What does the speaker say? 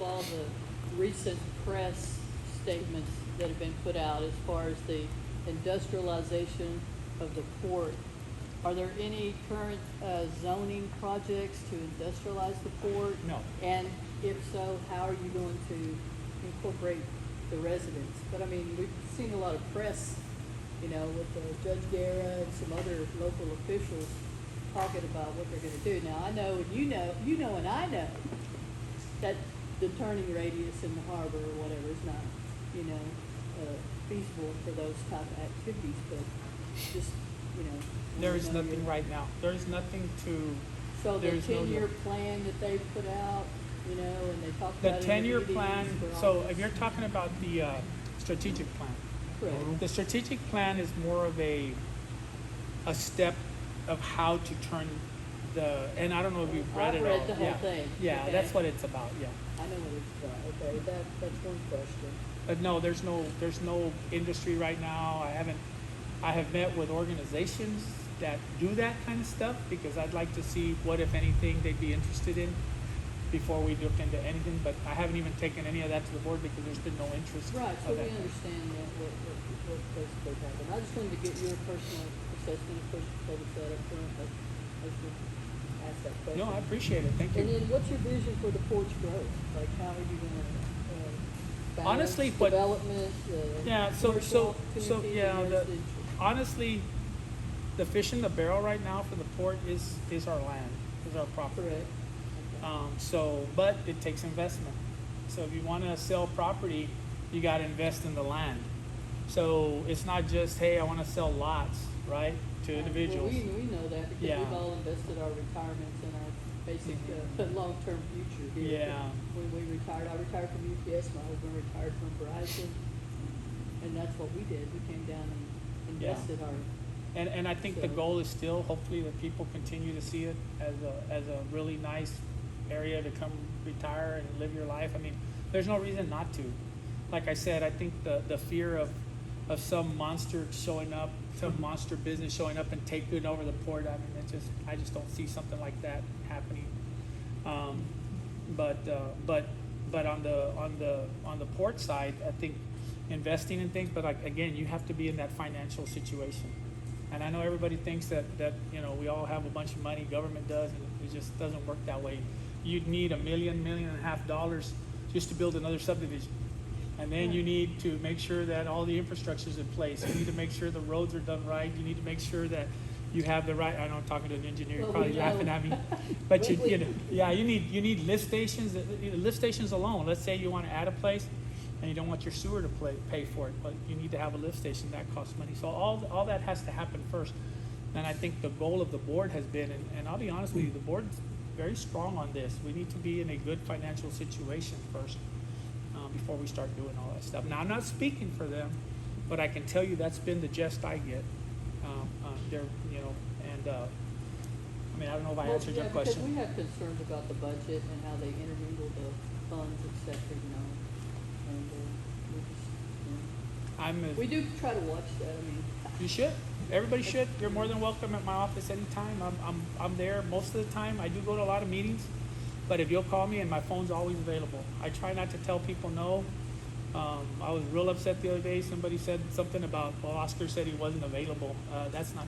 all the recent press statements that have been put out as far as the industrialization of the port, are there any current zoning projects to industrialize the port? No. And if so, how are you going to incorporate the residents? But I mean, we've seen a lot of press, you know, with Judge Guerra and some other local officials talking about what they're gonna do. Now, I know, and you know, and I know that the turning radius in the harbor or whatever is not, you know, feasible for those type of activities, but just, you know. There is you know, nothing you're- right now. There is nothing to, So the there's no- 10-year plan that they put out, you know, and they talked the about it in 10-year meetings plan, for all so this. if you're talking about the strategic plan, Correct. the strategic plan is more of a step of how to turn the, and I don't know if you've read I've it all. read the whole Yeah. thing, Yeah, okay. that's what it's about, yeah. I know what it's about, okay, that's one question. But no, there's no industry right now. I have met with organizations that do that kind of stuff because I'd like to see what, if anything, they'd be interested in before we look into anything, but I haven't even taken any of that to the board because there's been no interest. Right, so of we that. understand what basically happened. I just wanted to get your personal assessment, of course, you told us that up front, but I just wanted to ask that question. No, I appreciate it. Thank And you. then what's your vision for the port's growth? Like, how are you gonna, balance Honestly, what- development, Yeah, so commercial opportunity, yeah, and the, residential? honestly, the fish in the barrel right now for the port is our land, is our property. Correct. Okay. So, but it takes investment. So if you want to sell property, you got to invest in the land. So it's not just, hey, I want to sell lots, right, to individuals. Well, we know that because Yeah. we've all invested our retirements in our basic, long-term future here. Yeah. When we retired, I retired from UPS, my husband retired from Verizon, and that's what we did. We came down and Yeah. invested our, And I think the So- goal is still, hopefully, that people continue to see it as a really nice area to come retire and live your life. I mean, there's no reason not to. Like I said, I think the fear of some monster showing up, some monster business showing up and taking over the port, I mean, I just don't see something like that happening. But on the port side, I think investing in things, but like, again, you have to be in that financial situation. And I know everybody thinks that, you know, we all have a bunch of money, government does, and it just doesn't work that way. You'd need $1.5 million just to build another subdivision. And then you need to make sure that all the infrastructure is in place. You need to make sure the roads are done right. You need to make sure that you have the right, I know I'm talking to an engineer, you're Well, probably we know. laughing at me. But you We- know, yeah, you need lift stations, lift stations alone. Let's say you want to add a place and you don't want your sewer to pay for it, but you need to have a lift station, that costs money. So all that has to happen first. And I think the goal of the board has been, and I'll be honest with you, the board's very strong on this. We need to be in a good financial situation first, before we start doing all that stuff. Now, I'm not speaking for them, but I can tell you that's been the gist I get. They're, you know, and, I mean, I don't know if I Well, answered your yeah, because we question. have concerns about the budget and how they intermingle the funds, et cetera, you know, and, we just, you know. We do try to watch that, I mean. You should. Everybody should. You're more than welcome at my office anytime. I'm there most of the time. I do go to a lot of meetings, but if you'll call me, and my phone's always available. I try not to tell people no. I was real upset the other day. Somebody said something about, well, Oscar said he wasn't available. That's not